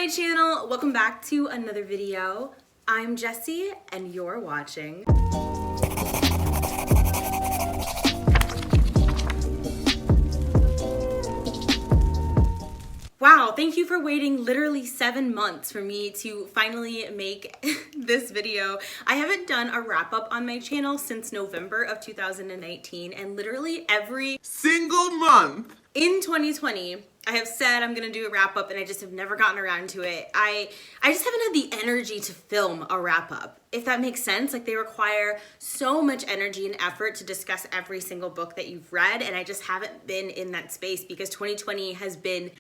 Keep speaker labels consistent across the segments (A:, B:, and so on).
A: my channel. Welcome back to another video. I'm Jessie and you're watching. Wow, thank you for waiting literally 7 months for me to finally make this video. I haven't done a wrap up on my channel since November of 2019, and literally every
B: single month
A: in 2020, I have said I'm gonna do a wrap up and I just have never gotten around to it. I just haven't had the energy to film a wrap up, if that makes sense. Like, they require so much energy and effort to discuss every single book that you've read, and I just haven't been in that space because 2020 has been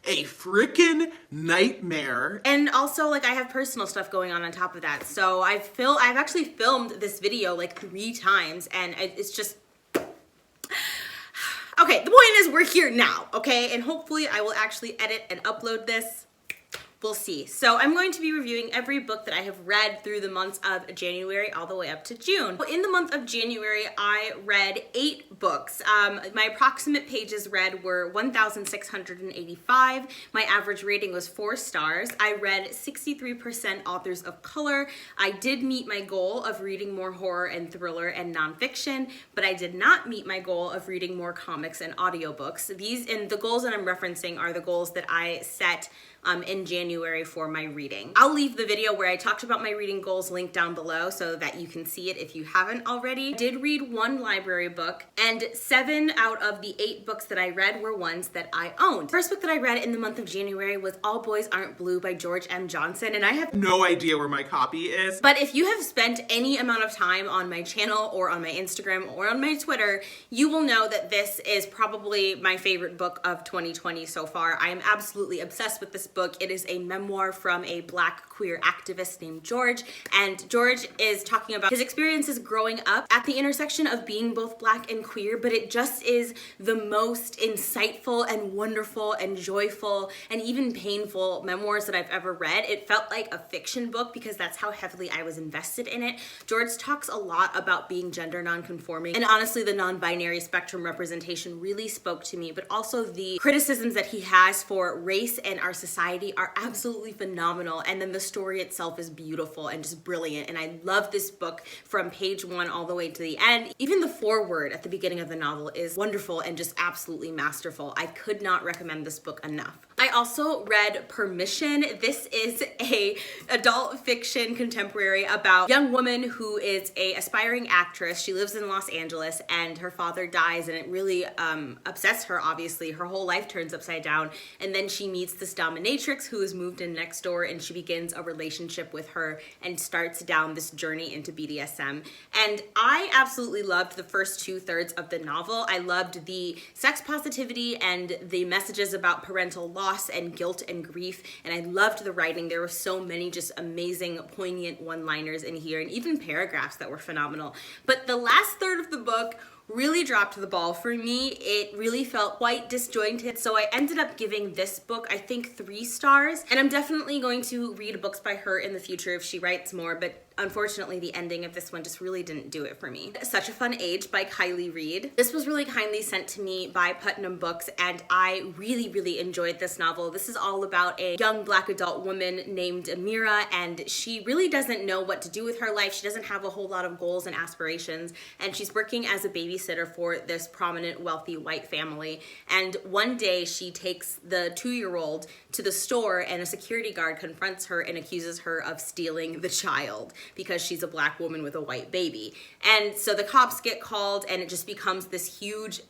B: a freaking nightmare.
A: And also, like, I have personal stuff going on top of that. So I've actually filmed this video like 3 times, and it's just okay, the point is we're here now, okay? And hopefully I will actually edit and upload this. We'll see. So I'm going to be reviewing every book that I have read through the months of January all the way up to June. In the month of January, I read 8 books. My approximate pages read were 1,685. My average rating was 4 stars. I read 63% authors of color. I did meet my goal of reading more horror and thriller and nonfiction, but I did not meet my goal of reading more comics and audiobooks. The goals that I'm referencing are the goals that I set in January for my reading. I'll leave the video where I talked about my reading goals linked down below so that you can see it if you haven't already. I did read 1 library book, and 7 out of the 8 books that I read were ones that I owned. The first book that I read in the month of January was All Boys Aren't Blue by George M. Johnson, and I have
B: no idea where my copy is.
A: But if you have spent any amount of time on my channel or on my Instagram or on my Twitter, you will know that this is probably my favorite book of 2020 so far. I am absolutely obsessed with this book. It is a memoir from a Black queer activist named George, and George is talking about his experiences growing up at the intersection of being both Black and queer, but it just is the most insightful and wonderful and joyful and even painful memoirs that I've ever read. It felt like a fiction book because that's how heavily I was invested in it. George talks a lot about being gender nonconforming, and honestly the non-binary spectrum representation really spoke to me, but also the criticisms that he has for race and our society are absolutely phenomenal, and then the story itself is beautiful and just brilliant, and I love this book from page 1 all the way to the end. Even the foreword at the beginning of the novel is wonderful and just absolutely masterful. I could not recommend this book enough. I also read Permission. This is a adult fiction contemporary about a young woman who is a aspiring actress. She lives in Los Angeles and her father dies, and it really upsets her, obviously. Her whole life turns upside down, and then she meets this dominatrix who has moved in next door, and she begins a relationship with her and starts down this journey into BDSM. And I absolutely loved the first 2/3 of the novel. I loved the sex positivity and the messages about parental loss and guilt and grief, and I loved the writing. There were so many just amazing, poignant one-liners in here, and even paragraphs that were phenomenal. But the last third of the book really dropped the ball for me. It really felt quite disjointed, so I ended up giving this book, I think, 3 stars, and I'm definitely going to read books by her in the future if she writes more, but unfortunately the ending of this one just really didn't do it for me. Such a Fun Age by Kylie Reed. This was really kindly sent to me by Putnam Books, and I really enjoyed this novel. This is all about a young Black adult woman named Amira, and she really doesn't know what to do with her life. She doesn't have a whole lot of goals and aspirations, and she's working as a babysitter for this prominent, wealthy white family. And one day she takes the 2-year-old to the store, and a security guard confronts her and accuses her of stealing the child because she's a Black woman with a white baby. And so the cops get called, and it just becomes this huge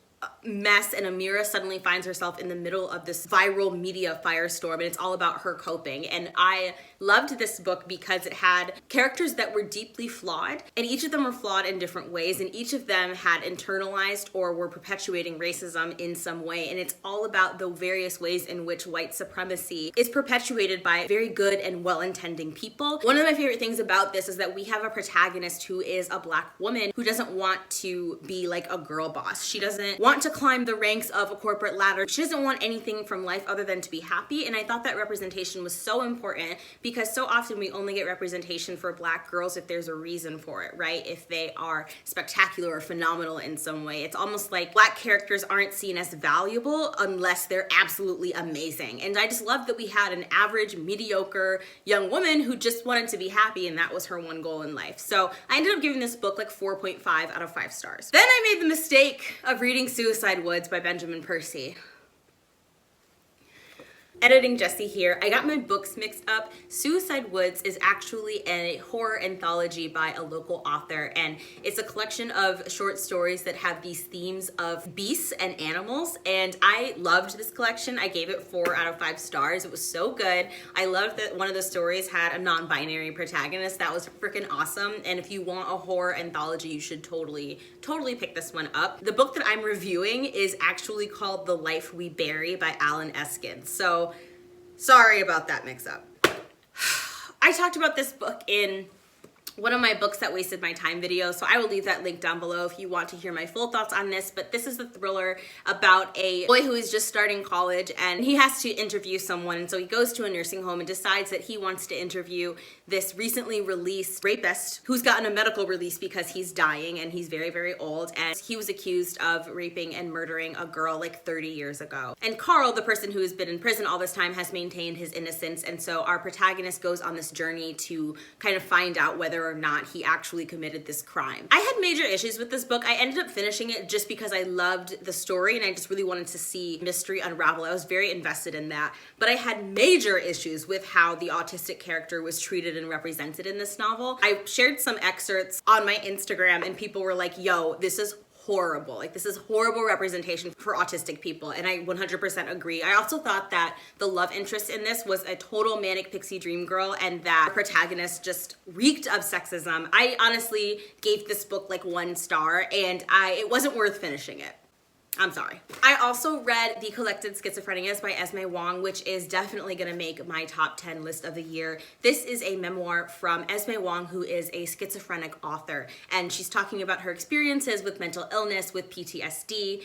A: mess, and Amira suddenly finds herself in the middle of this viral media firestorm, and it's all about her coping. And I loved this book because it had characters that were deeply flawed, and each of them were flawed in different ways, and each of them had internalized or were perpetuating racism in some way, and it's all about the various ways in which white supremacy is perpetuated by very good and well-intending people. One of my favorite things about this is that we have a protagonist who is a Black woman who doesn't want to be like a girl boss. She doesn't want want to climb the ranks of a corporate ladder. She doesn't want anything from life other than to be happy. And I thought that representation was so important because so often we only get representation for Black girls if there's a reason for it, right? If they are spectacular or phenomenal in some way. It's almost like Black characters aren't seen as valuable unless they're absolutely amazing. And I just love that we had an average, mediocre young woman who just wanted to be happy, and that was her one goal in life. So I ended up giving this book like 4.5 out of 5 stars. Then I made the mistake of reading Suicide Woods by Benjamin Percy. Editing Jessie here. I got my books mixed up. Suicide Woods is actually a horror anthology by a local author, and it's a collection of short stories that have these themes of beasts and animals, and I loved this collection. I gave it 4 out of 5 stars. It was so good. I loved that one of the stories had a non-binary protagonist. That was freaking awesome, and if you want a horror anthology, you should totally pick this one up. The book that I'm reviewing is actually called The Life We Bury by Alan Eskin. So sorry about that mix-up. I talked about this book in one of my books that wasted my time videos, so I will leave that link down below if you want to hear my full thoughts on this. But this is the thriller about a boy who is just starting college, and he has to interview someone, and so he goes to a nursing home and decides that he wants to interview this recently released rapist who's gotten a medical release because he's dying and he's very, very old, and he was accused of raping and murdering a girl like 30 years ago. And Carl, the person who has been in prison all this time, has maintained his innocence, and so our protagonist goes on this journey to kind of find out whether or not he actually committed this crime. I had major issues with this book. I ended up finishing it just because I loved the story and I just really wanted to see mystery unravel. I was very invested in that, but I had major issues with how the autistic character was treated and represented in this novel. I shared some excerpts on my Instagram and people were like, yo, this is horrible. Like, this is horrible representation for autistic people, and I 100% agree. I also thought that the love interest in this was a total manic pixie dream girl, and that the protagonist just reeked of sexism. I honestly gave this book like 1 star, and it wasn't worth finishing it. I'm sorry. I also read The Collected Schizophrenias by Esme Wong, which is definitely gonna make my top 10 list of the year. This is a memoir from Esme Wong, who is a schizophrenic author, and she's talking about her experiences with mental illness, with PTSD,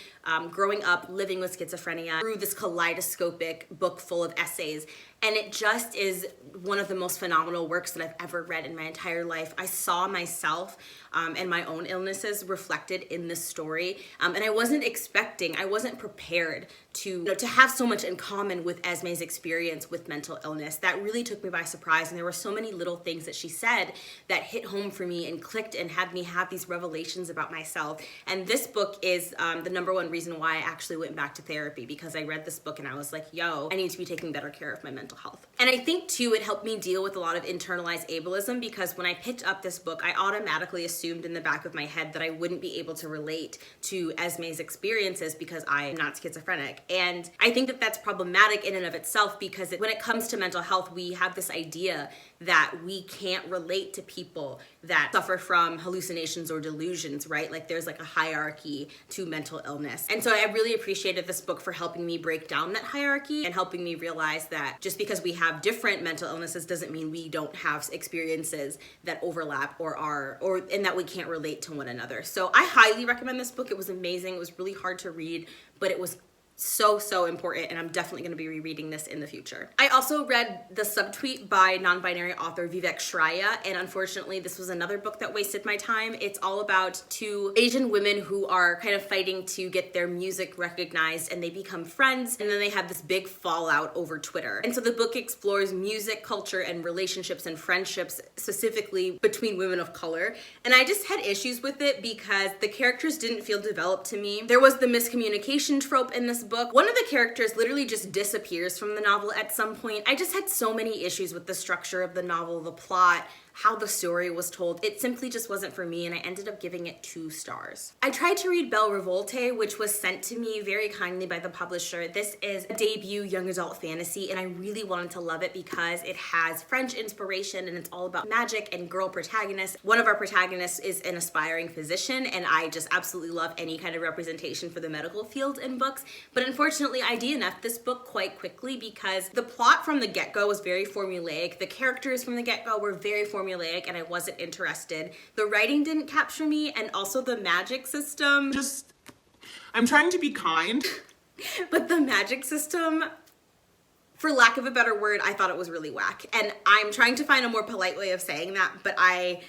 A: growing up living with schizophrenia, through this kaleidoscopic book full of essays. And it just is one of the most phenomenal works that I've ever read in my entire life. I saw myself and my own illnesses reflected in this story. And I wasn't prepared to have so much in common with Esme's experience with mental illness. That really took me by surprise. And there were so many little things that she said that hit home for me and clicked and had me have these revelations about myself. And this book is the #1 reason why I actually went back to therapy, because I read this book and I was like, yo, I need to be taking better care of my mental health. And I think too, it helped me deal with a lot of internalized ableism, because when I picked up this book, I automatically assumed in the back of my head that I wouldn't be able to relate to Esme's experiences because I am not schizophrenic. And I think that that's problematic in and of itself, because when it comes to mental health, we have this idea that we can't relate to people that suffer from hallucinations or delusions, right? Like, there's like a hierarchy to mental illness. And so I really appreciated this book for helping me break down that hierarchy and helping me realize that just because we have different mental illnesses doesn't mean we don't have experiences that overlap and that we can't relate to one another. So I highly recommend this book. It was amazing. It was really hard to read, but it was so important, and I'm definitely going to be rereading this in the future. I also read The Subtweet by non-binary author Vivec, and unfortunately this was another book that wasted my time. It's all about 2 Asian women who are kind of fighting to get their music recognized, and they become friends, and then they have this big fallout over Twitter. And so the book explores music, culture, and relationships and friendships, specifically between women of color. And I just had issues with it because the characters didn't feel developed to me. There was the miscommunication trope in this book. One of the characters literally just disappears from the novel at some point. I just had so many issues with the structure of the novel, the plot, how the story was told. It simply just wasn't for me, and I ended up giving it 2 stars. I tried to read Bel Revolte, which was sent to me very kindly by the publisher. This is a debut young adult fantasy, and I really wanted to love it because it has French inspiration and it's all about magic and girl protagonists. One of our protagonists is an aspiring physician, and I just absolutely love any kind of representation for the medical field in books. But unfortunately, I DNF'd this book quite quickly because the plot from the get-go was very formulaic. The characters from the get-go were very formulaic, and I wasn't interested. The writing didn't capture me, and also the magic system.
B: I'm trying to be kind.
A: But the magic system, for lack of a better word, I thought it was really whack. And I'm trying to find a more polite way of saying that, but I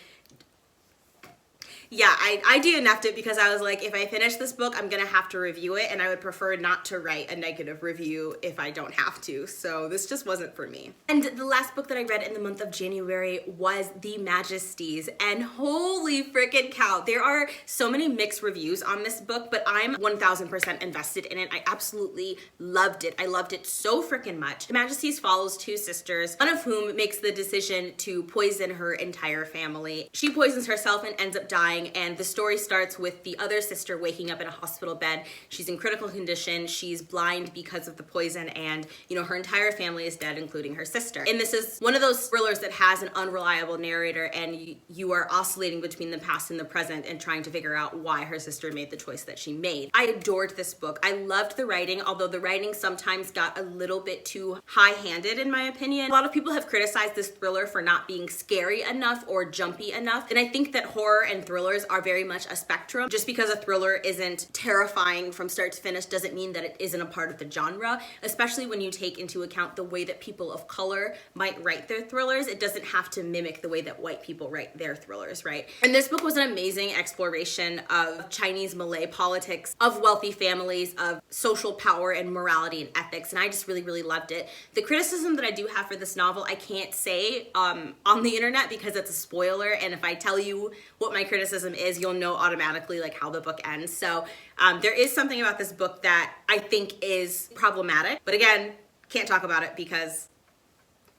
A: DNF'd it because I was like, if I finish this book, I'm gonna have to review it, and I would prefer not to write a negative review if I don't have to, so this just wasn't for me. And the last book that I read in the month of January was The Magusties, and holy freaking cow, there are so many mixed reviews on this book, but I'm 1000% invested in it. I absolutely loved it. I loved it so freaking much. The Magusties follows two sisters, one of whom makes the decision to poison her entire family. She poisons herself and ends up dying, and the story starts with the other sister waking up in a hospital bed. She's in critical condition, she's blind because of the poison, and her entire family is dead, including her sister. And this is one of those thrillers that has an unreliable narrator, and you are oscillating between the past and the present and trying to figure out why her sister made the choice that she made. I adored this book. I loved the writing, although the writing sometimes got a little bit too high-handed in my opinion. A lot of people have criticized this thriller for not being scary enough or jumpy enough, and I think that horror and thrillers are very much a spectrum. Just because a thriller isn't terrifying from start to finish doesn't mean that it isn't a part of the genre, especially when you take into account the way that people of color might write their thrillers. It doesn't have to mimic the way that white people write their thrillers, right? And this book was an amazing exploration of Chinese Malay politics, of wealthy families, of social power and morality and ethics, and I just really, really loved it. The criticism that I do have for this novel, I can't say on the internet because it's a spoiler, and if I tell you what my criticism is, you'll know automatically like how the book ends. So there is something about this book that I think is problematic, but again, can't talk about it because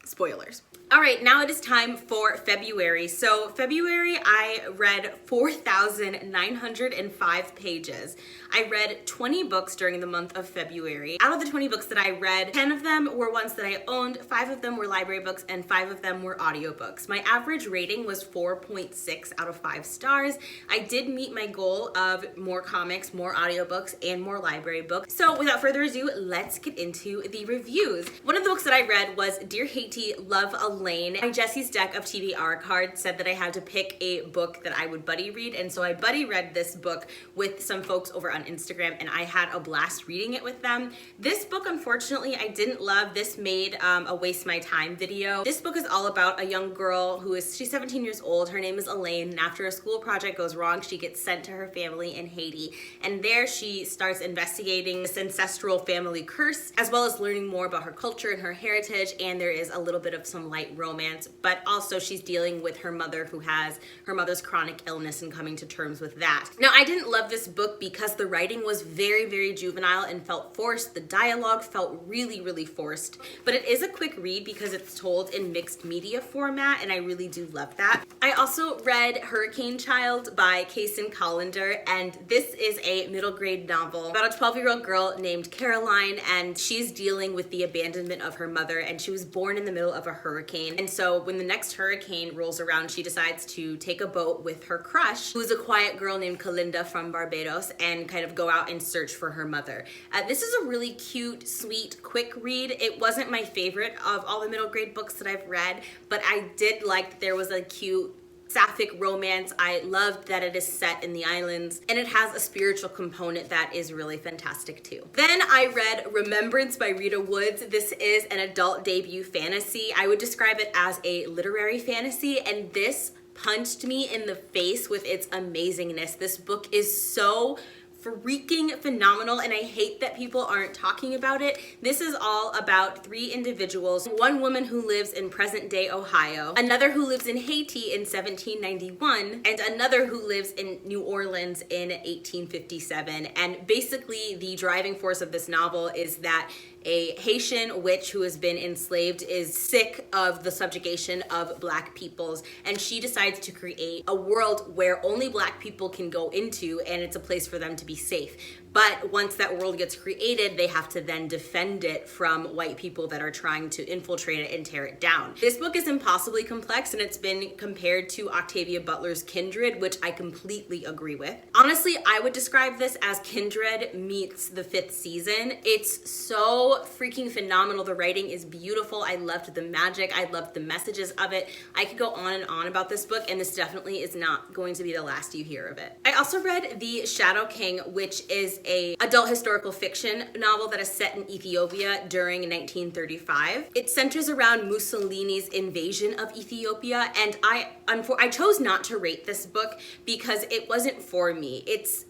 A: spoilers. All right, now it is time for February. So February, I read 4,905 pages. I read 20 books during the month of February. Out of the 20 books that I read, 10 of them were ones that I owned, 5 of them were library books, and 5 of them were audiobooks. My average rating was 4.6 out of 5 stars. I did meet my goal of more comics, more audiobooks, and more library books. So without further ado, let's get into the reviews. One of the books that I read was Dear Haiti, Love Elaine. My Jesse's deck of TBR cards said that I had to pick a book that I would buddy read, and so I buddy read this book with some folks over on Instagram, and I had a blast reading it with them. This book, unfortunately, I didn't love. This made a waste my time video. This book is all about a young girl she's 17 years old. Her name is Elaine, and after a school project goes wrong, she gets sent to her family in Haiti, and there she starts investigating this ancestral family curse, as well as learning more about her culture and her heritage, and there is a little bit of some light romance, but also she's dealing with her mother who has her mother's chronic illness and coming to terms with that. Now, I didn't love this book because the writing was very, very juvenile and felt forced. The dialogue felt really, really forced, but it is a quick read because it's told in mixed media format, and I really do love that. I also read Hurricane Child by Kaysen Collender, and this is a middle grade novel about a 12-year-old girl named Caroline, and she's dealing with the abandonment of her mother, and she was born in the middle of a hurricane. And so when the next hurricane rolls around, she decides to take a boat with her crush, who's a quiet girl named Kalinda from Barbados, and kind of go out and search for her mother. This is a really cute, sweet, quick read. It wasn't my favorite of all the middle grade books that I've read, but I did like that there was a cute sapphic romance. I loved that it is set in the islands, and it has a spiritual component that is really fantastic too. Then I read Remembrance by Rita Woods. This is an adult debut fantasy. I would describe it as a literary fantasy, and this punched me in the face with its amazingness. This book is so freaking phenomenal, and I hate that people aren't talking about it. This is all about 3 individuals, one woman who lives in present day Ohio, another who lives in Haiti in 1791, and another who lives in New Orleans in 1857. And basically the driving force of this novel is that a Haitian witch who has been enslaved is sick of the subjugation of Black peoples, and she decides to create a world where only Black people can go into, and it's a place for them to be safe. But once that world gets created, they have to then defend it from white people that are trying to infiltrate it and tear it down. This book is impossibly complex, and it's been compared to Octavia Butler's Kindred, which I completely agree with. Honestly, I would describe this as Kindred meets the 5th season. It's so freaking phenomenal. The writing is beautiful. I loved the magic. I loved the messages of it. I could go on and on about this book, and this definitely is not going to be the last you hear of it. I also read The Shadow King, which is is a adult historical fiction novel that is set in Ethiopia during 1935. It centers around Mussolini's invasion of Ethiopia, and I chose not to rate this book because it wasn't for me.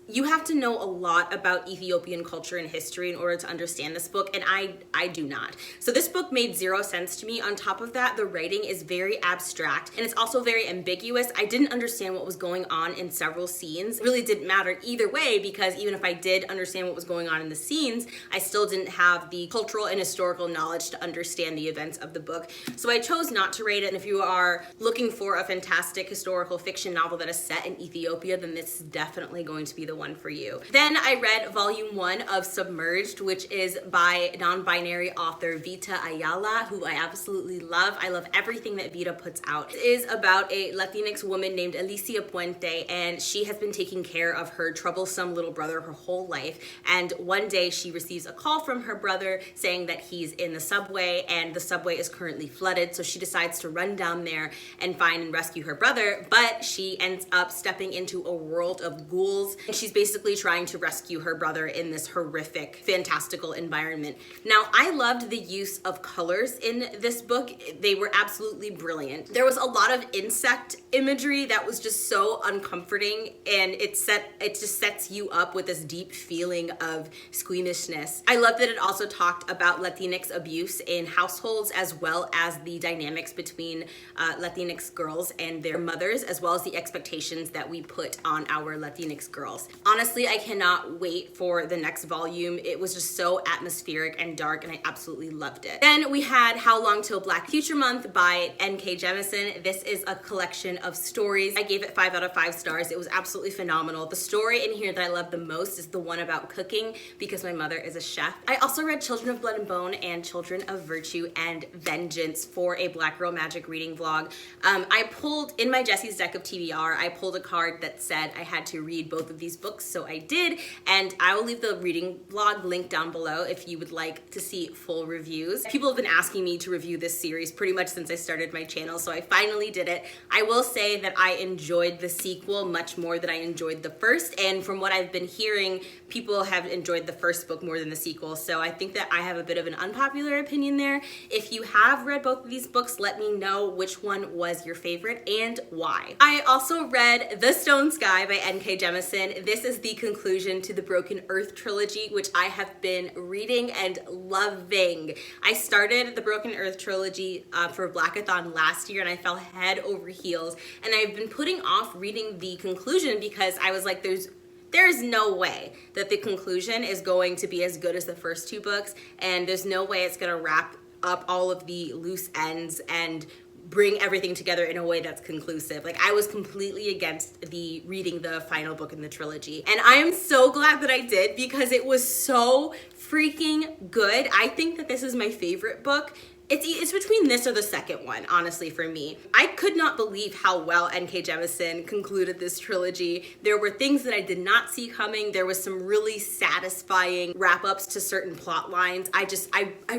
A: You have to know a lot about Ethiopian culture and history in order to understand this book, and I do not. So this book made zero sense to me. On top of that, the writing is very abstract, and it's also very ambiguous. I didn't understand what was going on in several scenes. It really didn't matter either way, because even if I did understand what was going on in the scenes, I still didn't have the cultural and historical knowledge to understand the events of the book. So I chose not to rate it, and if you are looking for a fantastic historical fiction novel that is set in Ethiopia, then this is definitely going to be the one for you. Then I read volume 1 of Submerged, which is by non-binary author Vita Ayala, who I absolutely love. I love everything that Vita puts out. It is about a Latinx woman named Alicia Puente, and she has been taking care of her troublesome little brother her whole life. And one day she receives a call from her brother saying that he's in the subway and the subway is currently flooded. So she decides to run down there and find and rescue her brother, but she ends up stepping into a world of ghouls, and she's basically trying to rescue her brother in this horrific, fantastical environment. Now, I loved the use of colors in this book. They were absolutely brilliant. There was a lot of insect imagery that was just so uncomforting, and it just sets you up with this deep feeling of squeamishness. I love that it also talked about Latinx abuse in households, as well as the dynamics between Latinx girls and their mothers, as well as the expectations that we put on our Latinx girls. Honestly, I cannot wait for the next volume. It was just so atmospheric and dark, and I absolutely loved it. Then we had How Long Till Black Future Month by N.K. Jemisin. This is a collection of stories. I gave it 5 out of 5 stars. It was absolutely phenomenal. The story in here that I love the most is the one about cooking, because my mother is a chef. I also read Children of Blood and Bone and Children of Virtue and Vengeance for a Black Girl Magic reading vlog. I pulled, in my Jesse's deck of TBR, I pulled a card that said I had to read both of these books, so I did, and I will leave the reading vlog link down below if you would like to see full reviews. People have been asking me to review this series pretty much since I started my channel, so I finally did it. I will say that I enjoyed the sequel much more than I enjoyed the first, and from what I've been hearing, people have enjoyed the first book more than the sequel, so I think that I have a bit of an unpopular opinion there. If you have read both of these books, let me know which one was your favorite and why. I also read The Stone Sky by N.K. Jemisin. This is the conclusion to the Broken Earth trilogy, which I have been reading and loving. I started the Broken Earth trilogy for Blackathon last year, and I fell head over heels, and I've been putting off reading the conclusion because I was like, there's no way that the conclusion is going to be as good as the first 2 books, and there's no way it's gonna wrap up all of the loose ends and bring everything together in a way that's conclusive. Like, I was completely against reading the final book in the trilogy, and I am so glad that I did, because it was so freaking good. I think that this is my favorite book. It's between this or the second one, honestly, for me. I could not believe how well N.K. Jemisin concluded this trilogy. There were things that I did not see coming. There was some really satisfying wrap-ups to certain plot lines. I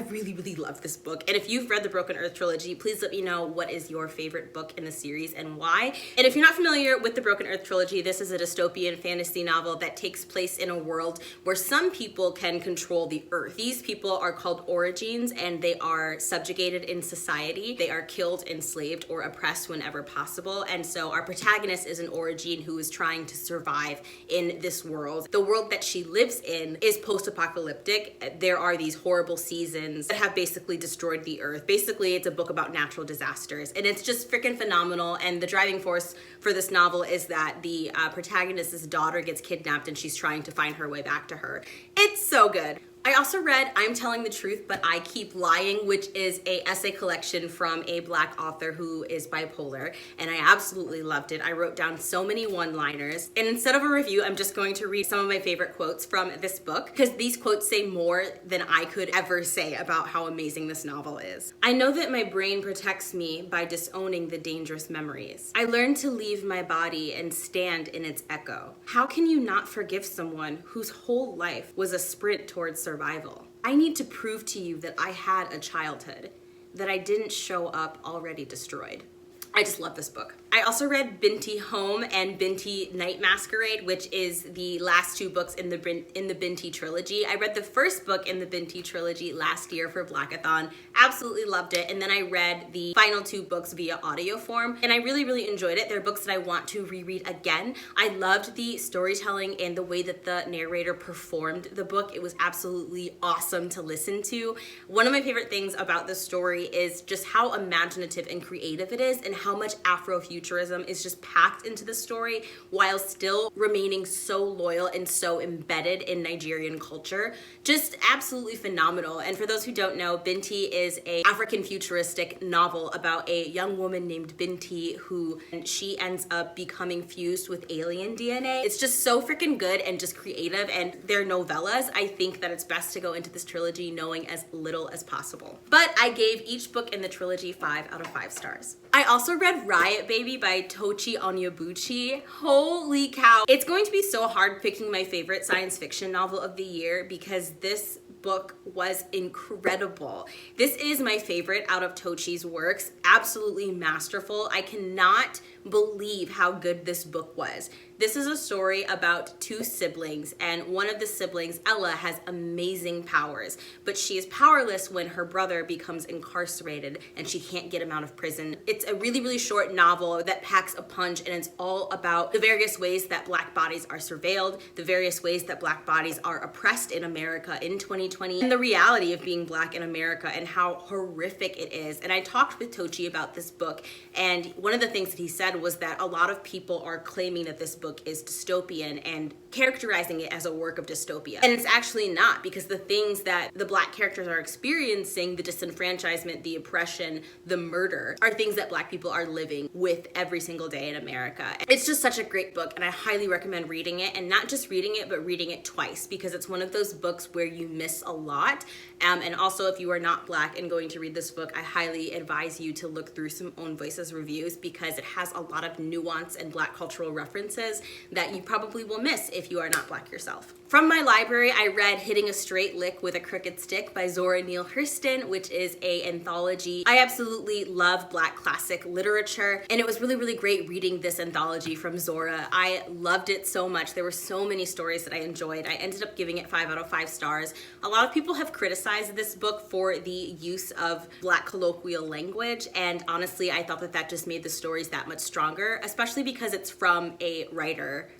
A: really, really love this book. And if you've read the Broken Earth trilogy, please let me know what is your favorite book in the series and why. And if you're not familiar with the Broken Earth trilogy, this is a dystopian fantasy novel that takes place in a world where some people can control the earth. These people are called origines, and they are subjugated in society. They are killed, enslaved, or oppressed whenever possible. And so our protagonist is an origin who is trying to survive in this world. The world that she lives in is post-apocalyptic. There are these horrible seasons that have basically destroyed the earth. Basically, it's a book about natural disasters, and it's just freaking phenomenal. And the driving force for this novel is that the protagonist's daughter gets kidnapped, and she's trying to find her way back to her. It's so good. I also read I'm Telling the Truth, But I Keep Lying, which is a essay collection from a Black author who is bipolar, and I absolutely loved it. I wrote down so many one-liners, and instead of a review, I'm just going to read some of my favorite quotes from this book, because these quotes say more than I could ever say about how amazing this novel is. I know that my brain protects me by disowning the dangerous memories. I learned to leave my body and stand in its echo. How can you not forgive someone whose whole life was a sprint towards survival? I need to prove to you that I had a childhood, that I didn't show up already destroyed. I just love this book. I also read Binti Home and Binti Night Masquerade, which is the last two books in the Binti trilogy. I read the first book in the Binti trilogy last year for Blackathon. Absolutely loved it. And then I read the final two books via audio form, and I really, really enjoyed it. They're books that I want to reread again. I loved the storytelling and the way that the narrator performed the book. It was absolutely awesome to listen to. One of my favorite things about the story is just how imaginative and creative it is, and how much Afrofuturism is just packed into the story while still remaining so loyal and so embedded in Nigerian culture. Just absolutely phenomenal. And for those who don't know, Binti is an African futuristic novel about a young woman named Binti who she ends up becoming fused with alien DNA. It's just so freaking good and just creative, and they're novellas. I think that it's best to go into this trilogy knowing as little as possible. But I gave each book in the trilogy 5 out of 5 stars. I also read Riot Baby by Tochi Onyebuchi. Holy cow. It's going to be so hard picking my favorite science fiction novel of the year because this book was incredible. This is my favorite out of Tochi's works. Absolutely masterful. I cannot believe how good this book was. This is a story about two siblings, and one of the siblings, Ella, has amazing powers, but she is powerless when her brother becomes incarcerated and she can't get him out of prison. It's a really, really short novel that packs a punch, and it's all about the various ways that Black bodies are surveilled, the various ways that Black bodies are oppressed in America in 2020, and the reality of being Black in America and how horrific it is. And I talked with Tochi about this book, and one of the things that he said was that a lot of people are claiming that this book is dystopian and characterizing it as a work of dystopia. And it's actually not, because the things that the Black characters are experiencing, the disenfranchisement, the oppression, the murder, are things that Black people are living with every single day in America. It's just such a great book, and I highly recommend reading it, and not just reading it, but reading it twice, because it's one of those books where you miss a lot. And also, if you are not Black and going to read this book, I highly advise you to look through some Own Voices reviews, because it has a lot of nuance and Black cultural references that you probably will miss if you are not Black yourself. From my library, I read Hitting a Straight Lick with a Crooked Stick by Zora Neale Hurston, which is an anthology. I absolutely love Black classic literature, and it was really, really great reading this anthology from Zora. I loved it so much. There were so many stories that I enjoyed. I ended up giving it 5 out of 5 stars. A lot of people have criticized this book for the use of Black colloquial language, and honestly, I thought that that just made the stories that much stronger, especially because it's from a writer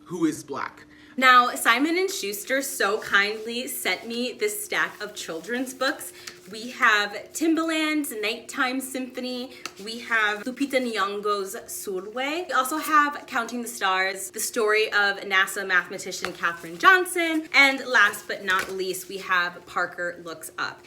B: who is Black.
A: Now, Simon & Schuster so kindly sent me this stack of children's books. We have Timbaland's Nighttime Symphony. We have Lupita Nyong'o's Surwe. We also have Counting the Stars, the story of NASA mathematician Katherine Johnson. And last but not least, we have Parker Looks Up.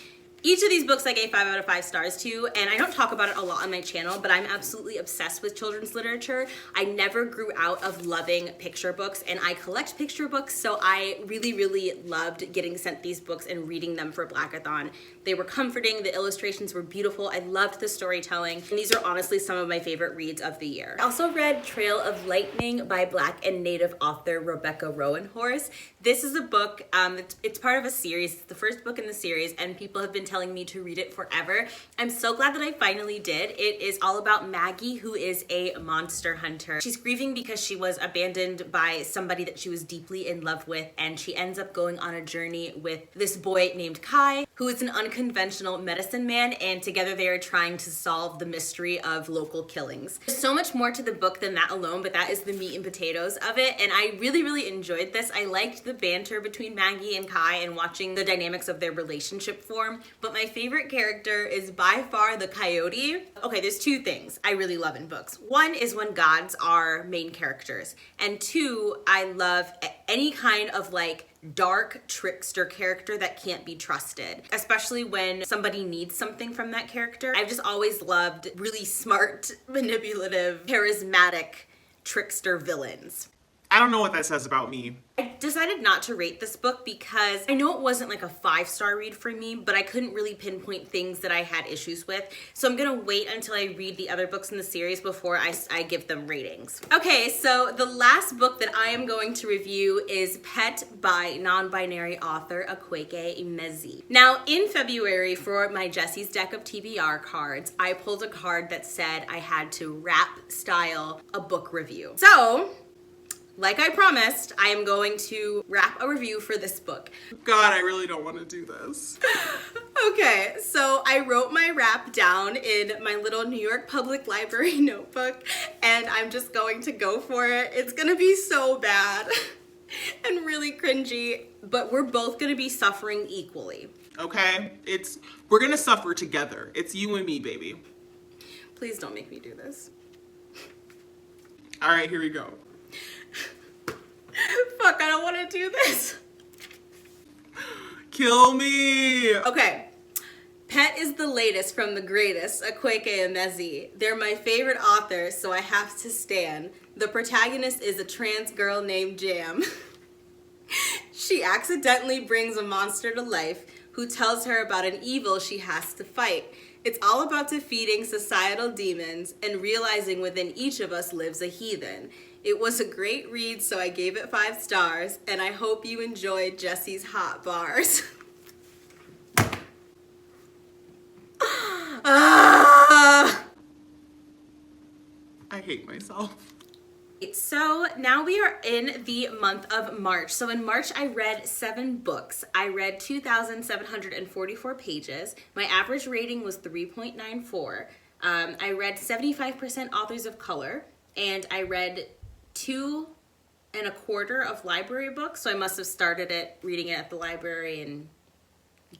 A: Each of these books I gave 5 out of 5 stars to, and I don't talk about it a lot on my channel, but I'm absolutely obsessed with children's literature. I never grew out of loving picture books, and I collect picture books, so I really, really loved getting sent these books and reading them for Blackathon. They were comforting, the illustrations were beautiful, I loved the storytelling, and these are honestly some of my favorite reads of the year. I also read Trail of Lightning by Black and Native author Rebecca Rowanhorse. This is a book, it's part of a series, it's the first book in the series, and people have been telling me to read it forever. I'm so glad that I finally did. It is all about Maggie, who is a monster hunter. She's grieving because she was abandoned by somebody that she was deeply in love with, and she ends up going on a journey with this boy named Kai, who is an unconventional medicine man, and together they are trying to solve the mystery of local killings. There's so much more to the book than that alone, but that is the meat and potatoes of it, and I really, really enjoyed this. I liked the banter between Maggie and Kai and watching the dynamics of their relationship form, but my favorite character is by far the coyote. Okay, there's two things I really love in books. One is when gods are main characters, and two, I love any kind of like dark trickster character that can't be trusted, especially when somebody needs something from that character. I've just always loved really smart, manipulative, charismatic trickster villains.
B: I don't know what that says about me.
A: I decided not to rate this book because I know it wasn't like a 5-star read for me, but I couldn't really pinpoint things that I had issues with. So I'm gonna wait until I read the other books in the series before I give them ratings. Okay, so the last book that I am going to review is Pet by non-binary author Akweke Emezi. Now, in February for my Jesse's deck of TBR cards, I pulled a card that said I had to rap style a book review. So, like I promised, I am going to wrap a review for this book.
B: God, I really don't want to do this.
A: Okay, so I wrote my rap down in my little New York Public Library notebook, and I'm just going to go for it. It's gonna be so bad and really cringy, but we're both gonna be suffering equally.
B: Okay? We're gonna suffer together. It's you and me, baby.
A: Please don't make me do this.
B: All right, here we go.
A: Fuck, I don't want to do this.
B: Kill me.
A: Okay. Pet is the latest from the greatest, Akweke Emezi. They're my favorite authors, so I have to stan. The protagonist is a trans girl named Jam. She accidentally brings a monster to life who tells her about an evil she has to fight. It's all about defeating societal demons and realizing within each of us lives a heathen. It was a great read, so I gave it 5 stars, and I hope you enjoyed Jesse's hot bars.
B: I hate myself.
A: So now we are in the month of March. So in March, I read 7 books. I read 2,744 pages. My average rating was 3.94. I read 75% authors of color, and I read 2 1/4 of library books. So I must have started reading it at the library and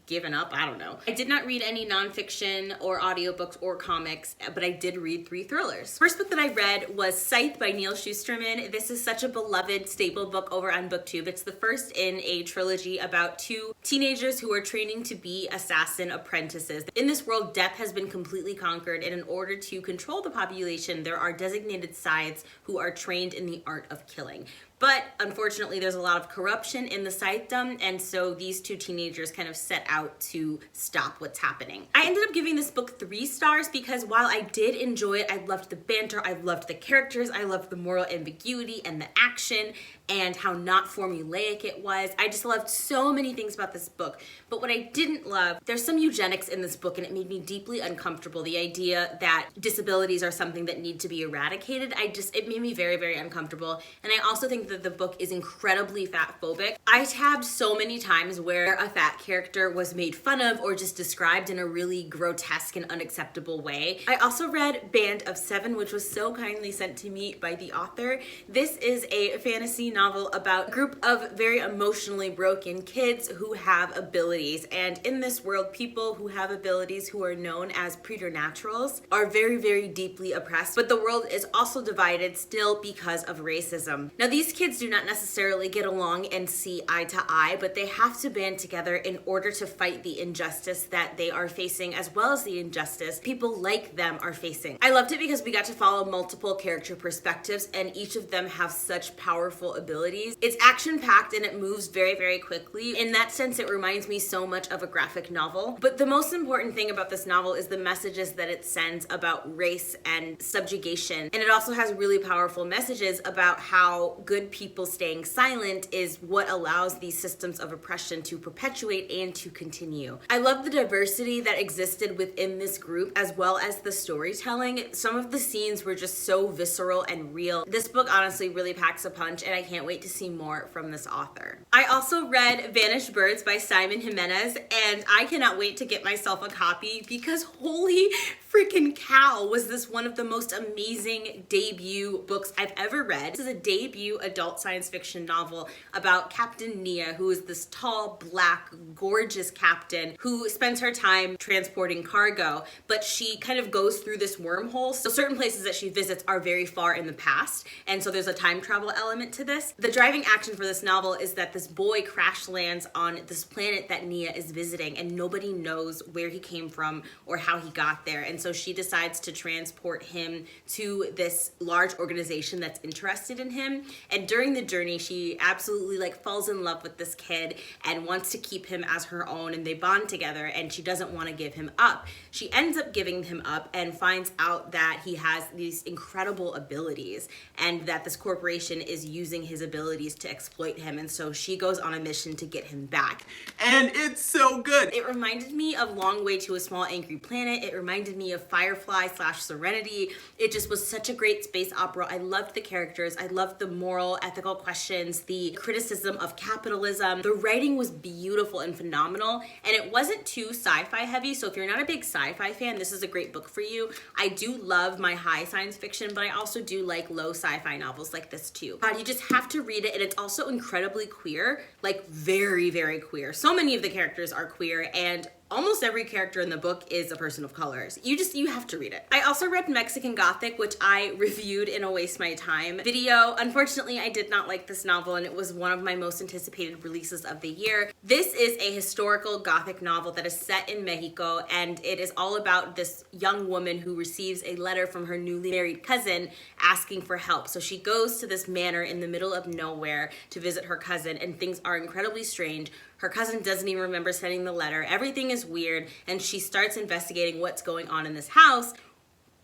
A: given up, I don't know. I did not read any nonfiction or audiobooks or comics, but I did read 3 thrillers. First book that I read was Scythe by Neil Shusterman. This is such a beloved staple book over on BookTube. It's the first in a trilogy about 2 teenagers who are training to be assassin apprentices. In this world, death has been completely conquered, and in order to control the population, there are designated scythes who are trained in the art of killing. But unfortunately, there's a lot of corruption in the scythedom, and so these 2 teenagers kind of set out to stop what's happening. I ended up giving this book 3 stars because while I did enjoy it, I loved the banter, I loved the characters, I loved the moral ambiguity and the action and how not formulaic it was. I just loved so many things about this book. But what I didn't love, there's some eugenics in this book and it made me deeply uncomfortable. The idea that disabilities are something that need to be eradicated, it made me very, very uncomfortable. And I also think that the book is incredibly fat phobic. I tabbed so many times where a fat character was made fun of or just described in a really grotesque and unacceptable way. I also read Band of 7, which was so kindly sent to me by the author. This is a fantasy novel about a group of very emotionally broken kids who have abilities. And in this world, people who have abilities who are known as preternaturals are very, very deeply oppressed. But the world is also divided still because of racism. Now, these kids do not necessarily get along and see eye to eye, but they have to band together in order to fight the injustice that they are facing, as well as the injustice people like them are facing. I loved it because we got to follow multiple character perspectives, and each of them have such powerful abilities. It's action-packed and it moves very, very quickly. In that sense, it reminds me so much of a graphic novel. But the most important thing about this novel is the messages that it sends about race and subjugation. And it also has really powerful messages about how good people staying silent is what allows these systems of oppression to perpetuate and to continue. I love the diversity that existed within this group, as well as the storytelling. Some of the scenes were just so visceral and real. This book honestly really packs a punch, and I can't wait to see more from this author. I also read Vanished Birds by Simon Jimenez, and I cannot wait to get myself a copy because holy freaking cow, was this one of the most amazing debut books I've ever read. This is a debut adult science fiction novel about Captain Nia, who is this tall, black, gorgeous captain who spends her time transporting cargo, but she kind of goes through this wormhole. So certain places that she visits are very far in the past, and so there's a time travel element to this. starless. The driving action for this novel is that this boy crash lands on this planet that Nia is visiting, and nobody knows where he came from or how he got there. And so she decides to transport him to this large organization that's interested in him. And during the journey, she absolutely like falls in love with this kid and wants to keep him as her own, and they bond together, and she doesn't want to give him up. She ends up giving him up and finds out that he has these incredible abilities and that this corporation is using his abilities to exploit him. And so she goes on a mission to get him back.
B: And it's so good.
A: It reminded me of Long Way to a Small Angry Planet. It reminded me of Firefly / Serenity. It just was such a great space opera. I loved the characters. I loved the moral, ethical questions, the criticism of capitalism. The writing was beautiful and phenomenal, and it wasn't too sci-fi heavy. So if you're not a big sci-fi fan, this is a great book for you. I do love my high science fiction, but I also do like low sci-fi novels like this too. God, you just have to read it, and it's also incredibly queer, like very, very queer. So many of the characters are queer, and almost every character in the book is a person of colors. You have to read it. I also read Mexican Gothic, which I reviewed in a Waste My Time video. Unfortunately, I did not like this novel, and it was one of my most anticipated releases of the year. This is a historical Gothic novel that is set in Mexico, and it is all about this young woman who receives a letter from her newly married cousin asking for help. So she goes to this manor in the middle of nowhere to visit her cousin, and things are incredibly strange. Her cousin doesn't even remember sending the letter. Everything is weird, and she starts investigating what's going on in this house,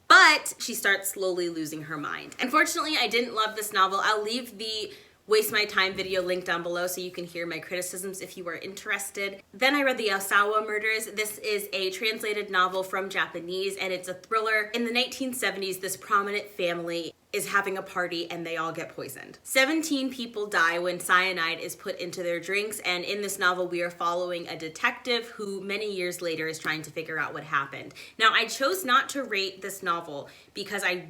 A: but she starts slowly losing her mind. Unfortunately, I didn't love this novel. I'll leave the Waste My Time video link down below so you can hear my criticisms if you are interested. Then I read the Osawa Murders. This is a translated novel from Japanese, and it's a thriller. In the 1970s, this prominent family is having a party and they all get poisoned. 17 people die when cyanide is put into their drinks, and in this novel we are following a detective who many years later is trying to figure out what happened. Now, I chose not to rate this novel because I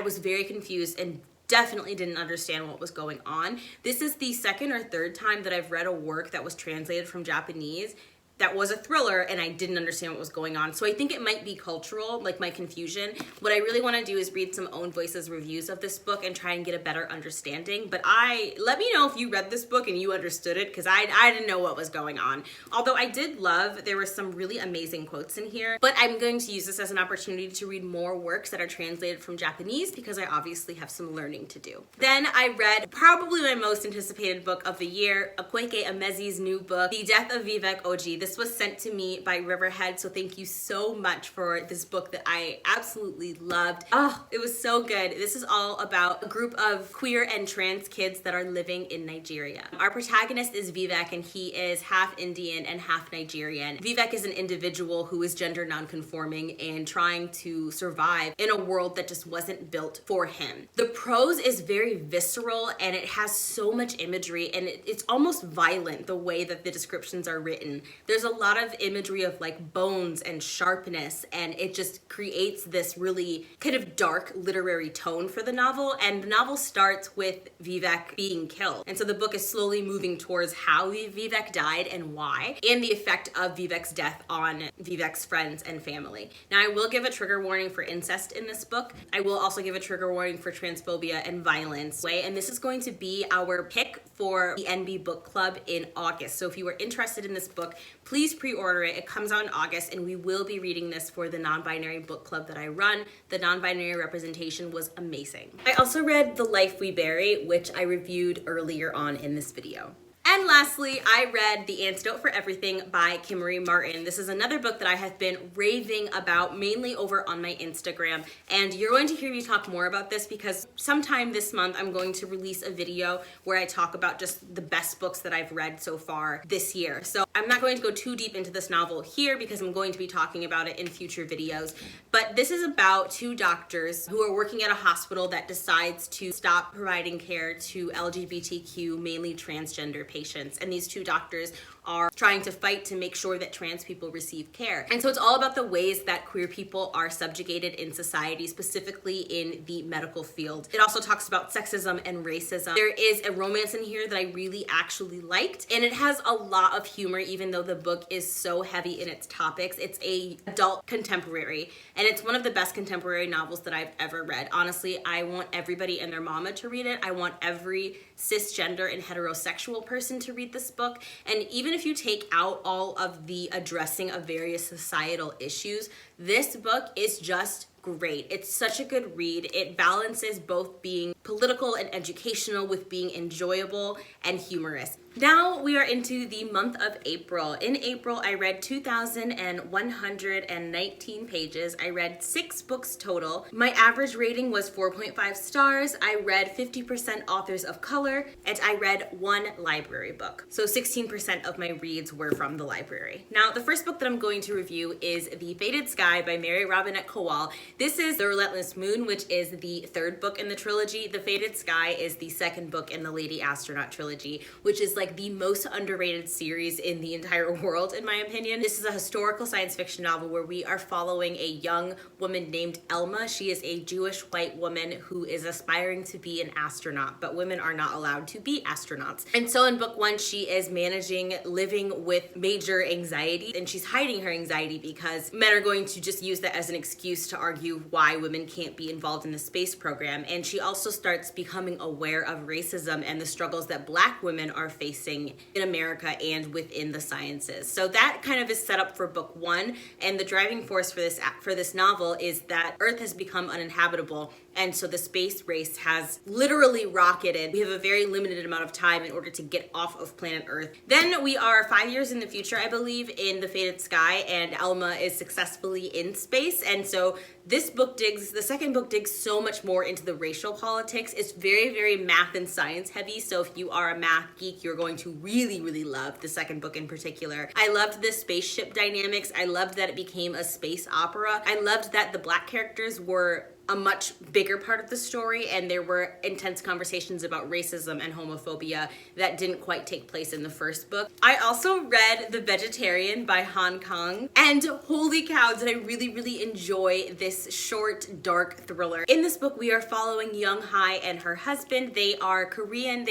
A: was very confused and definitely didn't understand what was going on. This is the second or third time that I've read a work that was translated from Japanese that was a thriller and I didn't understand what was going on. So I think it might be cultural, like my confusion. What I really want to do is read some Own Voices reviews of this book and try and get a better understanding. But let me know if you read this book and you understood it, because I didn't know what was going on. Although I did love, there were some really amazing quotes in here, but I'm going to use this as an opportunity to read more works that are translated from Japanese because I obviously have some learning to do. Then I read probably my most anticipated book of the year, Akweke Emezi's new book, The Death of Vivec Oji. This was sent to me by Riverhead, so thank you so much for this book that I absolutely loved. Oh, it was so good. This is all about a group of queer and trans kids that are living in Nigeria. Our protagonist is Vivec, and he is half Indian and half Nigerian. Vivec is an individual who is gender non-conforming and trying to survive in a world that just wasn't built for him. The prose is very visceral, and it has so much imagery, and it's almost violent the way that the descriptions are written. There's a lot of imagery of like bones and sharpness, and it just creates this really kind of dark literary tone for the novel. And the novel starts with Vivec being killed, and so the book is slowly moving towards how Vivec died and why, and the effect of Vivec's death on Vivec's friends and family. Now, I will give a trigger warning for incest in this book. I will also give a trigger warning for transphobia and violence, and this is going to be our pick for the NB Book Club in August. So if you are interested in this book, please pre-order it. It comes out in August, and we will be reading this for the non-binary book club that I run. The non-binary representation was amazing. I also read The Life We Bury, which I reviewed earlier on in this video. And lastly, I read The Antidote for Everything by Kimmery Martin. This is another book that I have been raving about, mainly over on my Instagram. And you're going to hear me talk more about this because sometime this month I'm going to release a video where I talk about just the best books that I've read so far this year. So I'm not going to go too deep into this novel here because I'm going to be talking about it in future videos. But this is about two doctors who are working at a hospital that decides to stop providing care to LGBTQ, mainly transgender patients. And these two doctors are trying to fight to make sure that trans people receive care. And so it's all about the ways that queer people are subjugated in society, specifically in the medical field. It also talks about sexism and racism. There is a romance in here that I really actually liked, and it has a lot of humor even though the book is so heavy in its topics. It's a adult contemporary, and it's one of the best contemporary novels that I've ever read. Honestly, I want everybody and their mama to read it. I want every cisgender and heterosexual person to read this book. And even if you take out all of the addressing of various societal issues, this book is just great. It's such a good read. It balances both being political and educational with being enjoyable and humorous. Now we are into the month of April. In April, I read 2,119 pages. I read 6 books total. My average rating was 4.5 stars. I read 50% authors of color, and I read 1 library book. So 16% of my reads were from the library. Now, the first book that I'm going to review is The Fated Sky by Mary Robinette Kowal. This is The Relentless Moon, which is the 3rd book in the trilogy. The Fated Sky is the 2nd book in the Lady Astronaut trilogy, which is like the most underrated series in the entire world, in my opinion. This is a historical science fiction novel where we are following a young woman named Elma. She is a Jewish white woman who is aspiring to be an astronaut, but women are not allowed to be astronauts. And so in book 1, she is managing living with major anxiety, and she's hiding her anxiety because men are going to just use that as an excuse to argue why women can't be involved in the space program. And she also starts becoming aware of racism and the struggles that Black women are facing in America and within the sciences. So that kind of is set up for book 1, and the driving force for this novel is that Earth has become uninhabitable, and so the space race has literally rocketed. We have a very limited amount of time in order to get off of planet Earth. Then we are 5 years in the future, I believe, in The Fated Sky, and Elma is successfully in space. And so this book digs, the second book digs so much more into the racial politics. It's very, very math and science heavy. So if you are a math geek, you're going to really, really love the second book in particular. I loved the spaceship dynamics. I loved that it became a space opera. I loved that the Black characters were a much bigger part of the story, and there were intense conversations about racism and homophobia that didn't quite take place in the first book. I also read The Vegetarian by Han Kang, and holy cow, did I really, really enjoy this short, dark thriller. In this book, we are following Young Hae and her husband. They are a Korean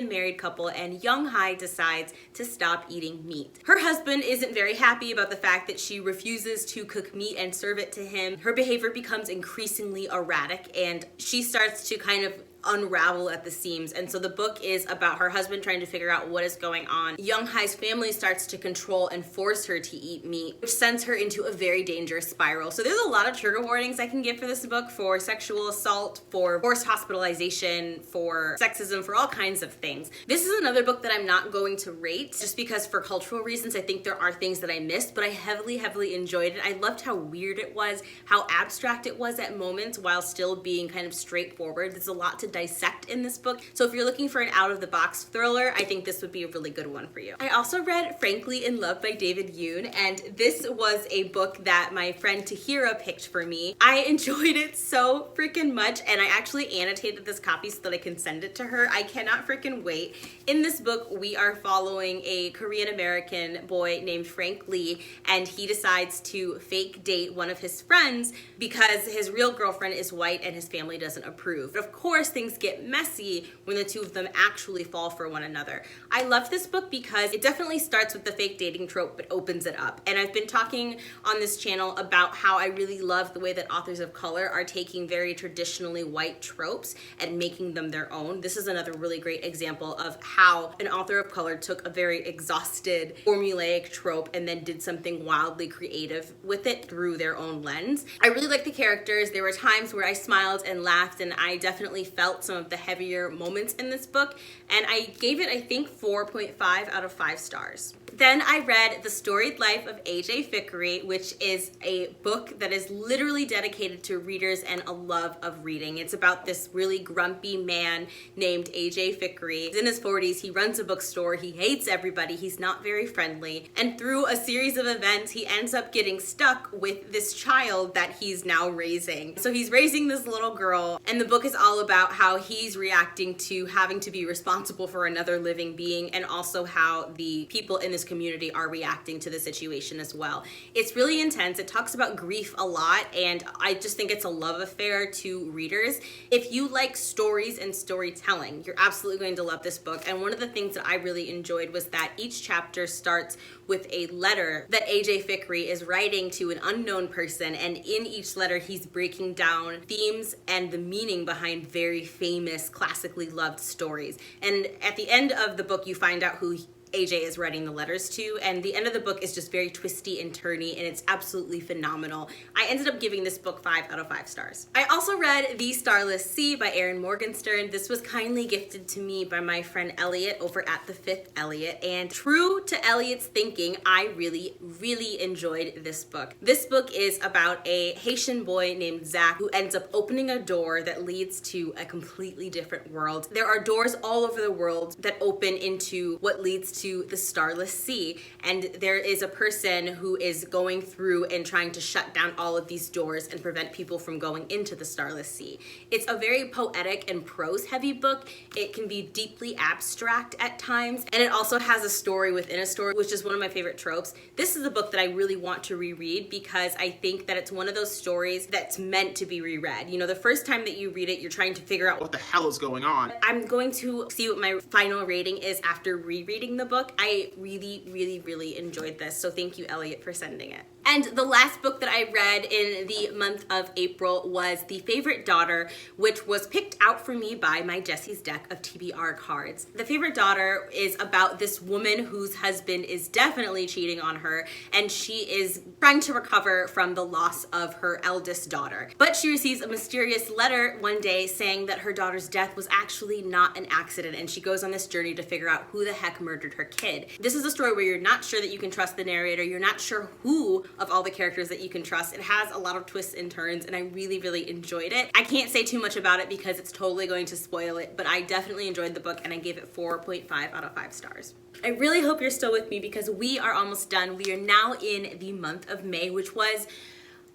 A: married couple, and Young Hae decides to stop eating meat. Her husband isn't very happy about the fact that she refuses to cook meat and serve it to him. Her behavior becomes increasingly erratic, and she starts to kind of unravel at the seams. And so the book is about her husband trying to figure out what is going on. Young Hae's family starts to control and force her to eat meat, which sends her into a very dangerous spiral. So there's a lot of trigger warnings I can give for this book, for sexual assault, for forced hospitalization, for sexism, for all kinds of things. This is another book that I'm not going to rate just because for cultural reasons I think there are things that I missed, but I heavily enjoyed it. I loved how weird it was, how abstract it was at moments while still being kind of straightforward. There's a lot to dissect in this book. So if you're looking for an out-of-the-box thriller, I think this would be a really good one for you. I also read Frankly in Love by David Yoon, and this was a book that my friend Tahira picked for me. I enjoyed it so freaking much, and I actually annotated this copy so that I can send it to her. I cannot freaking wait. In this book, we are following a Korean-American boy named Frank Lee, and he decides to fake date one of his friends because his real girlfriend is white and his family doesn't approve. But of course, things get messy when the two of them actually fall for one another. I love this book because it definitely starts with the fake dating trope but opens it up. And I've been talking on this channel about how I really love the way that authors of color are taking very traditionally white tropes and making them their own. This is another really great example of how an author of color took a very exhausted formulaic trope and then did something wildly creative with it through their own lens. I really like the characters. There were times where I smiled and laughed, and I definitely felt some of the heavier moments in this book, and I gave it, I think, 4.5 out of 5 stars. Then I read The Storied Life of A.J. Fickery, which is a book that is literally dedicated to readers and a love of reading. It's about this really grumpy man named A.J. Fickery. He's in his 40s, he runs a bookstore, he hates everybody, he's not very friendly, and through a series of events, he ends up getting stuck with this child that he's now raising. So he's raising this little girl, and the book is all about how he's reacting to having to be responsible for another living being, and also how the people in this community are reacting to the situation as well. It's really intense. It talks about grief a lot, and I just think it's a love affair to readers. If you like stories and storytelling, you're absolutely going to love this book. And one of the things that I really enjoyed was that each chapter starts with a letter that AJ Fikry is writing to an unknown person, and in each letter he's breaking down themes and the meaning behind very famous, classically loved stories. And at the end of the book you find out who AJ is writing the letters to, and the end of the book is just very twisty and turny, and it's absolutely phenomenal. I ended up giving this book 5 out of 5 stars. I also read The Starless Sea by Erin Morgenstern. This was kindly gifted to me by my friend Elliot over at The Fifth Elliot, and true to Elliot's thinking, I really enjoyed this book. This book is about a Haitian boy named Zach who ends up opening a door that leads to a completely different world. There are doors all over the world that open into what leads to the Starless Sea, and there is a person who is going through and trying to shut down all of these doors and prevent people from going into the Starless Sea. It's a very poetic and prose heavy book. It can be deeply abstract at times, and it also has a story within a story, which is one of my favorite tropes. This is a book that I really want to reread because I think that it's one of those stories that's meant to be reread. You know, the first time that you read it, you're trying to figure out
B: What the hell is going on?
A: I'm going to see what my final rating is after rereading the book. I really enjoyed this, so thank you, Elliot, for sending it. And the last book that I read in the month of April was The Favorite Daughter, which was picked out for me by my Jessie's deck of TBR cards. The Favorite Daughter is about this woman whose husband is definitely cheating on her, and she is trying to recover from the loss of her eldest daughter. But she receives a mysterious letter one day saying that her daughter's death was actually not an accident, and she goes on this journey to figure out who the heck murdered her kid. This is a story where you're not sure that you can trust the narrator, you're not sure who of all the characters that you can trust. It has a lot of twists and turns, and I really enjoyed it. I can't say too much about it because it's totally going to spoil it, but I definitely enjoyed the book, and I gave it 4.5 out of 5 stars. I really hope you're still with me because we are almost done. We are now in the month of May, which was,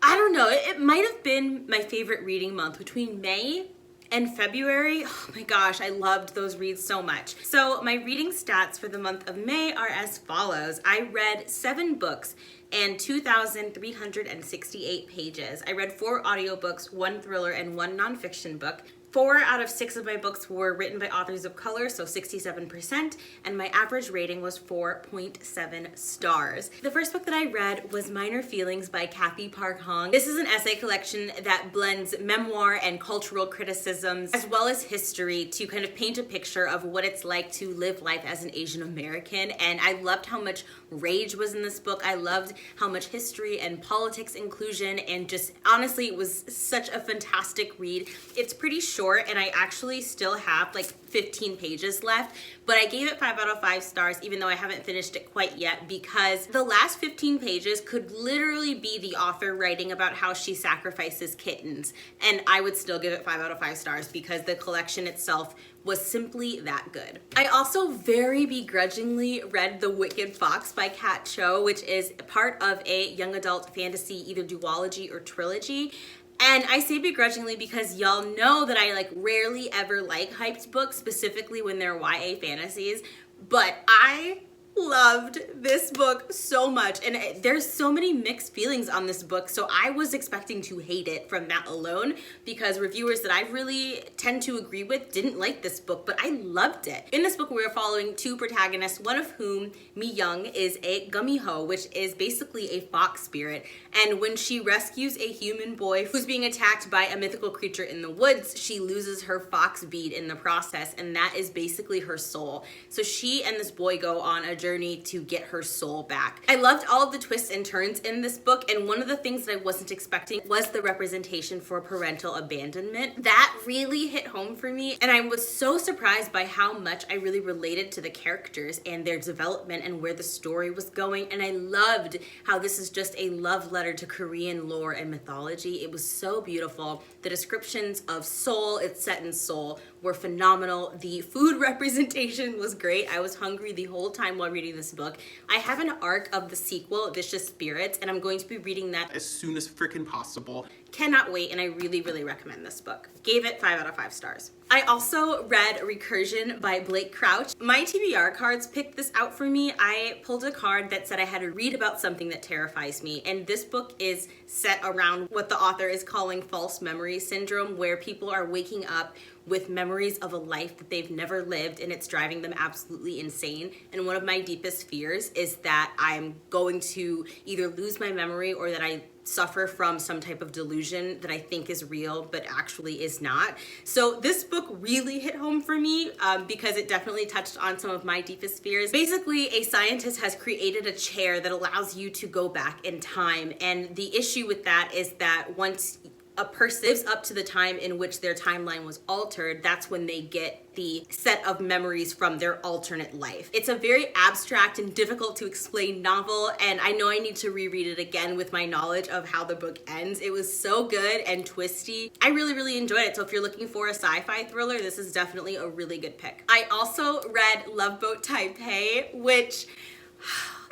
A: I don't know, it might have been my favorite reading month. Between May and February, oh my gosh, I loved those reads so much. So my reading stats for the month of May are as follows. I read 7 books and 2,368 pages. I read 4 audiobooks, 1 thriller, and 1 nonfiction book. 4 out of 6 of my books were written by authors of color, so 67%, and my average rating was 4.7 stars. The first book that I read was Minor Feelings by Kathy Park Hong. This is an essay collection that blends memoir and cultural criticisms, as well as history, to kind of paint a picture of what it's like to live life as an Asian American, and I loved how much rage was in this book. I loved how much history and politics inclusion, and just honestly, it was such a fantastic read. It's pretty short, and I actually still have like 15 pages left, but I gave it 5 out of 5 stars even though I haven't finished it quite yet, because the last 15 pages could literally be the author writing about how she sacrifices kittens, and I would still give it 5 out of 5 stars because the collection itself was simply that good. I also very begrudgingly read The Wicked Fox by Kat Cho, which is part of a young adult fantasy, either duology or trilogy. And I say begrudgingly because y'all know that I like rarely ever like hyped books, specifically when they're YA fantasies, but I loved this book so much, and there's so many mixed feelings on this book, so I was expecting to hate it from that alone because reviewers that I really tend to agree with didn't like this book, but I loved it. In this book we're following 2 protagonists, one of whom, Mi Young, is a gumiho, which is basically a fox spirit, and when she rescues a human boy who's being attacked by a mythical creature in the woods, she loses her fox bead in the process, and that is basically her soul. So she and this boy go on a journey to get her soul back. I loved all of the twists and turns in this book, and one of the things that I wasn't expecting was the representation for parental abandonment. That really hit home for me, and I was so surprised by how much I really related to the characters and their development and where the story was going, and I loved how this is just a love letter to Korean lore and mythology. It was so beautiful. The descriptions of Seoul, it's set in Seoul, were phenomenal. The food representation was great. I was hungry the whole time while reading this book. I have an arc of the sequel, Vicious Spirits, and I'm going to be reading that
B: as soon as freaking possible.
A: cannot wait, and I really, really recommend this book. Gave it 5 out of 5 stars. I also read Recursion by Blake Crouch. My TBR cards picked this out for me. I pulled a card that said I had to read about something that terrifies me, and this book is set around what the author is calling false memory syndrome, where people are waking up with memories of a life that they've never lived, and it's driving them absolutely insane. And one of my deepest fears is that I'm going to either lose my memory or that I suffer from some type of delusion that I think is real but actually is not. So this book really hit home for me because it definitely touched on some of my deepest fears. Basically, a scientist has created a chair that allows you to go back in time, and the issue with that is that once a person lives up to the time in which their timeline was altered, that's when they get the set of memories from their alternate life. It's a very abstract and difficult to explain novel, and I know I need to reread it again with my knowledge of how the book ends. It was so good and twisty. I really, really enjoyed it. So if you're looking for a sci-fi thriller, this is definitely a really good pick. I also read Love Boat Taipei, which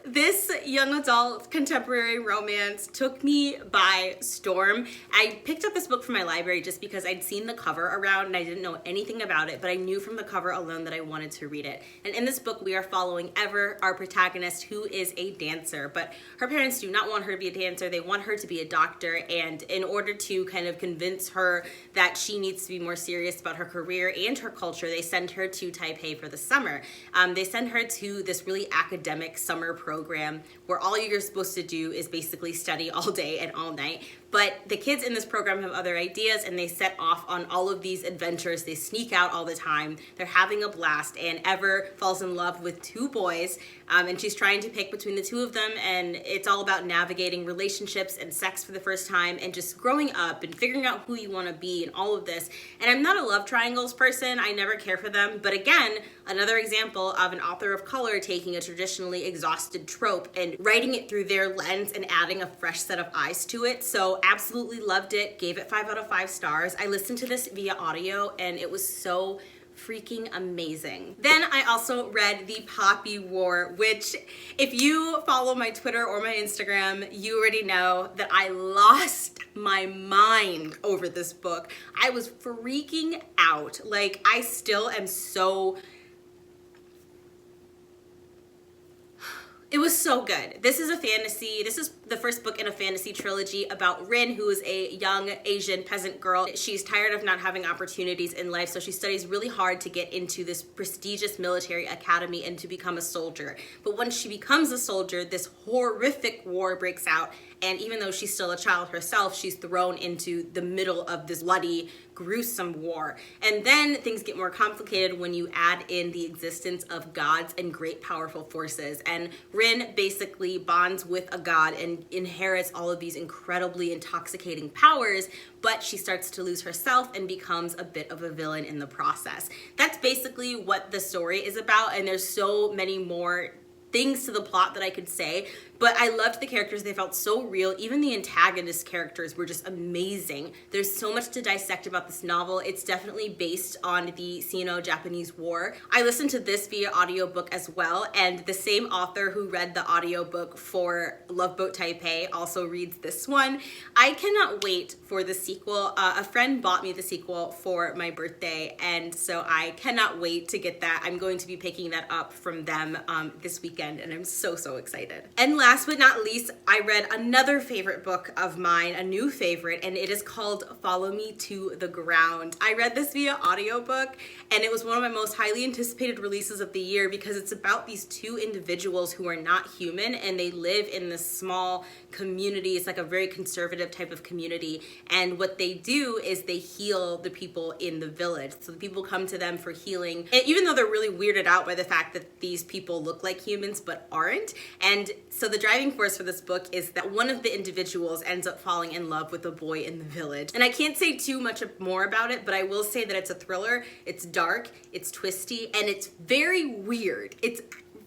A: this young adult contemporary romance took me by storm. I picked up this book from my library just because I'd seen the cover around and I didn't know anything about it, but I knew from the cover alone that I wanted to read it. And in this book, we are following Ever, our protagonist, who is a dancer, but her parents do not want her to be a dancer. They want her to be a doctor, and in order to kind of convince her that she needs to be more serious about her career and her culture, they send her to Taipei for the summer. They send her to this really academic summer program where all you're supposed to do is basically study all day and all night. But the kids in this program have other ideas, and they set off on all of these adventures. They sneak out all the time. They're having a blast, and Ever falls in love with 2 boys, and she's trying to pick between the 2 of them, and it's all about navigating relationships and sex for the first time and just growing up and figuring out who you want to be and all of this. And I'm not a love triangles person. I never care for them. But again, another example of an author of color taking a traditionally exhausted trope and writing it through their lens and adding a fresh set of eyes to it. So absolutely loved it. Gave it 5 out of 5 stars. I listened to this via audio, and it was so freaking amazing. Then I also read The Poppy War, which if you follow my Twitter or my Instagram, you already know that I lost my mind over this book. I was freaking out. Like, I still am so... It was so good. This is a fantasy. This is the first book in a fantasy trilogy about Rin, who is a young Asian peasant girl. She's tired of not having opportunities in life, so she studies really hard to get into this prestigious military academy and to become a soldier. But once she becomes a soldier, this horrific war breaks out, and even though she's still a child herself, she's thrown into the middle of this bloody, gruesome war. And then things get more complicated when you add in the existence of gods and great powerful forces. And Rin basically bonds with a god and inherits all of these incredibly intoxicating powers, but she starts to lose herself and becomes a bit of a villain in the process. That's basically what the story is about, and there's so many more things to the plot that I could say, but I loved the characters. They felt so real. Even the antagonist characters were just amazing. There's so much to dissect about this novel. It's definitely based on the Sino-Japanese War. I listened to this via audiobook as well, and the same author who read the audiobook for Love Boat Taipei also reads this one. I cannot wait for the sequel. A friend bought me the sequel for my birthday, and so I cannot wait to get that. I'm going to be picking that up from them this weekend, and I'm so, so excited. And last but not least, I read another favorite book of mine, a new favorite, and it is called Follow Me to the Ground. I read this via audiobook, and it was one of my most highly anticipated releases of the year because it's about these 2 individuals who are not human, and they live in this small community. It's like a very conservative type of community, and what they do is they heal the people in the village. So the people come to them for healing, and even though they're really weirded out by the fact that these people look like humans but aren't. And so the driving force for this book is that one of the individuals ends up falling in love with a boy in the village. And I can't say too much more about it, but I will say that it's a thriller. It's dark, it's twisty, and it's very weird. It's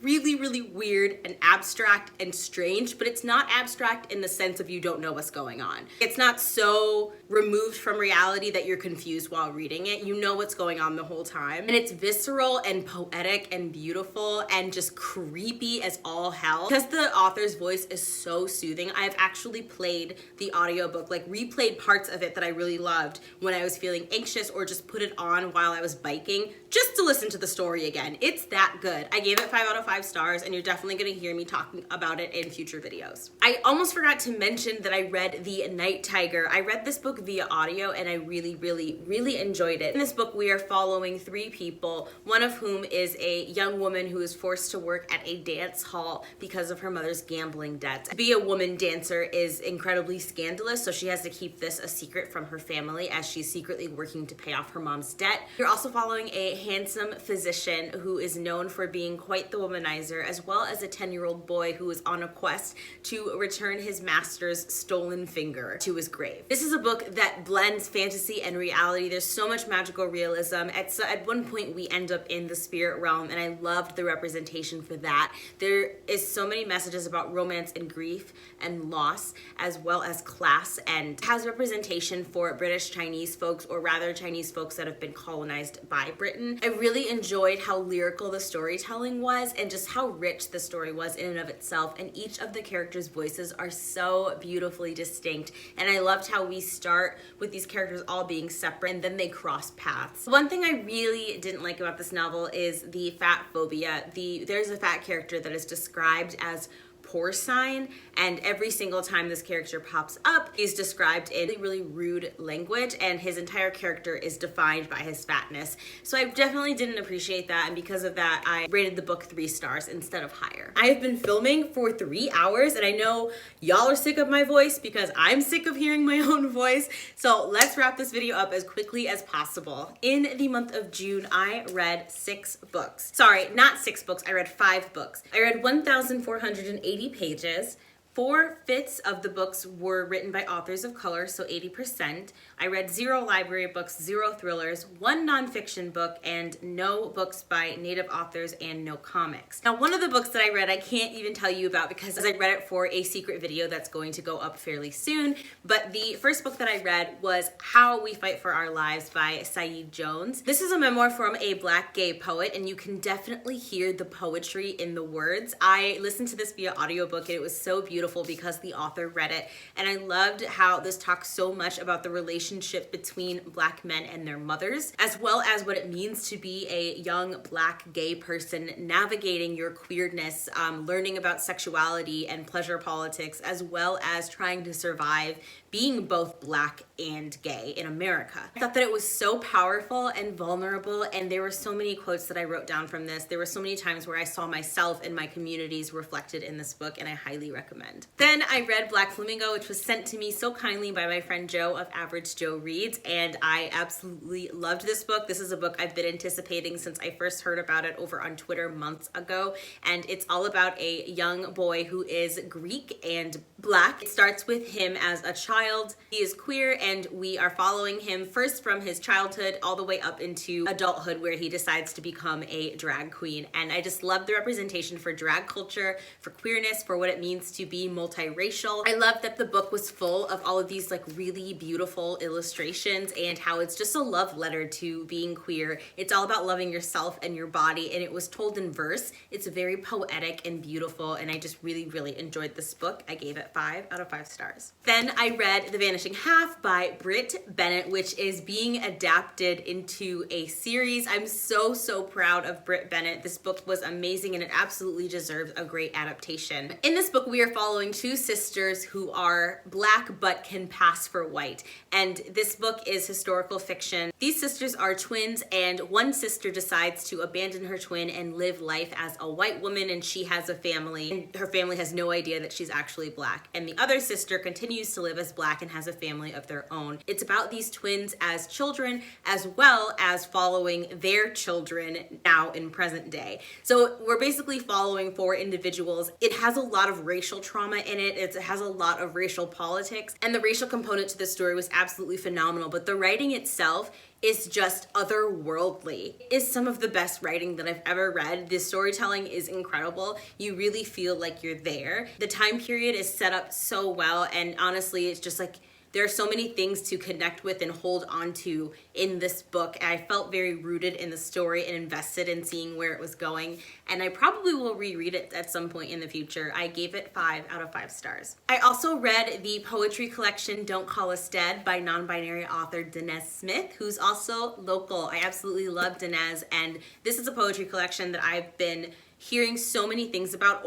A: really, really weird and abstract and strange, but it's not abstract in the sense of you don't know what's going on. It's not so removed from reality that you're confused while reading it. You know what's going on the whole time. And it's visceral and poetic and beautiful and just creepy as all hell. Because the author's voice is so soothing, I've actually played the audiobook, like replayed parts of it that I really loved when I was feeling anxious, or just put it on while I was biking just to listen to the story again. It's that good. I gave it 5 out of 5 stars, and you're definitely gonna hear me talking about it in future videos. I almost forgot to mention that I read The Night Tiger. I read this book via audio, and I really, really, really enjoyed it. In this book, we are following 3 people, one of whom is a young woman who is forced to work at a dance hall because of her mother's gambling debts. To be a woman dancer is incredibly scandalous, so she has to keep this a secret from her family as she's secretly working to pay off her mom's debt. You're also following a handsome physician who is known for being quite the womanizer, as well as a 10-year-old boy who is on a quest to return his master's stolen finger to his grave. This is a book that blends fantasy and reality. There's so much magical realism. At one point we end up in the spirit realm, and I loved the representation for that. There is so many messages about romance and grief and loss, as well as class, and has representation for British Chinese folks, or rather Chinese folks that have been colonized by Britain. I really enjoyed how lyrical the storytelling was, and just how rich the story was in and of itself, and each of the characters' voices are so beautifully distinct, and I loved how we start with these characters all being separate and then they cross paths. One thing I really didn't like about this novel is the fat phobia. There's a fat character that is described as porcine, and every single time this character pops up, he's described in really rude language, and his entire character is defined by his fatness. So I definitely didn't appreciate that, and because of that, I rated the book 3 stars instead of higher. I have been filming for 3 hours, and I know y'all are sick of my voice because I'm sick of hearing my own voice. So let's wrap this video up as quickly as possible. In the month of June, I read 6 books. Sorry, not 6 books, I read 5 books. I read 1,480 pages. 4/5 of the books were written by authors of color, so 80%. I read 0 library books, 0 thrillers, 1 nonfiction book, and no books by Native authors and no comics. Now, one of the books that I read, I can't even tell you about because I read it for a secret video that's going to go up fairly soon. But the first book that I read was How We Fight for Our Lives by Scythe Jones. This is a memoir from a Black gay poet, and you can definitely hear the poetry in the words. I listened to this via audiobook, and it was so beautiful because the author read it, and I loved how this talks so much about the relationship between Black men and their mothers, as well as what it means to be a young Black gay person navigating your queerness, learning about sexuality and pleasure politics, as well as trying to survive being both Black and gay in America. I thought that it was so powerful and vulnerable, and there were so many quotes that I wrote down from this. There were so many times where I saw myself and my communities reflected in this book, and I highly recommend. Then I read Black Flamingo, which was sent to me so kindly by my friend Joe of Average Joe Reads, and I absolutely loved this book. This is a book I've been anticipating since I first heard about it over on Twitter months ago, and it's all about a young boy who is Greek and Black. It starts with him as a child. He is queer, and we are following him first from his childhood all the way up into adulthood, where he decides to become a drag queen. And I just love the representation for drag culture, for queerness, for what it means to be multiracial. I love that the book was full of all of these like really beautiful illustrations, and how it's just a love letter to being queer. It's all about loving yourself and your body, and it was told in verse. It's very poetic and beautiful, and I just really, really enjoyed this book. I gave it 5 out of 5 stars. Then I read The Vanishing Half by Britt Bennett, which is being adapted into a series. I'm so proud of Britt Bennett. This book was amazing, and it absolutely deserves a great adaptation. In this book, we are following 2 sisters who are Black but can pass for white, and this book is historical fiction. These sisters are twins, and one sister decides to abandon her twin and live life as a white woman, and she has a family, and her family has no idea that she's actually Black, and the other sister continues to live as Black and has a family of their own. It's about these twins as children, as well as following their children now in present day. So we're basically following 4 individuals. It has a lot of racial trauma in it. It has a lot of racial politics, and the racial component to the story was absolutely phenomenal, but the writing itself is just otherworldly. It is some of the best writing that I've ever read. The storytelling is incredible. You really feel like you're there. The time period is set up so well, and honestly, it's just like, there are so many things to connect with and hold on to in this book. I felt very rooted in the story and invested in seeing where it was going. And I probably will reread it at some point in the future. I gave it 5 out of 5 stars. I also read the poetry collection Don't Call Us Dead by non-binary author Denez Smith, who's also local. I absolutely love Denez, and this is a poetry collection that I've been hearing so many things about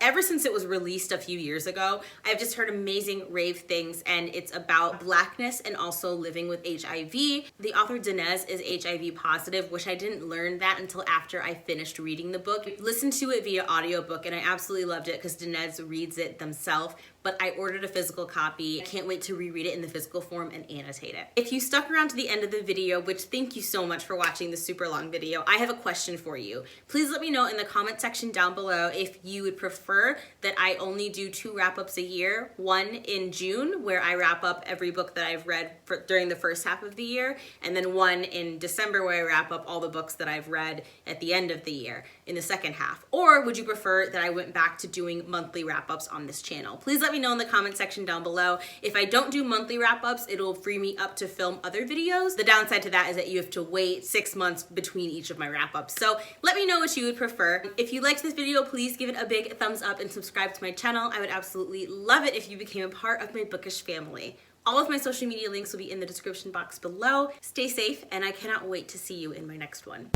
A: ever since it was released a few years ago. I've just heard amazing rave things, and it's about Blackness and also living with HIV. The author Denez is HIV positive, which I didn't learn that until after I finished reading the book. I listened to it via audiobook, and I absolutely loved it because Denez reads it themselves. But I ordered a physical copy. I can't wait to reread it in the physical form and annotate it. If you stuck around to the end of the video, which thank you so much for watching this super long video, I have a question for you. Please let me know in the comment section down below if you would prefer that I only do 2 wrap-ups a year, one in June, where I wrap up every book that I've read during the first half of the year, and then one in December where I wrap up all the books that I've read at the end of the year in the second half. Or would you prefer that I went back to doing monthly wrap-ups on this channel? Please let me know in the comment section down below. If I don't do monthly wrap-ups, it'll free me up to film other videos. The downside to that is that you have to wait 6 months between each of my wrap-ups. So let me know what you would prefer. If you liked this video, please give it a big thumbs up and subscribe to my channel. I would absolutely love it if you became a part of my bookish family. All of my social media links will be in the description box below. Stay safe, and I cannot wait to see you in my next one.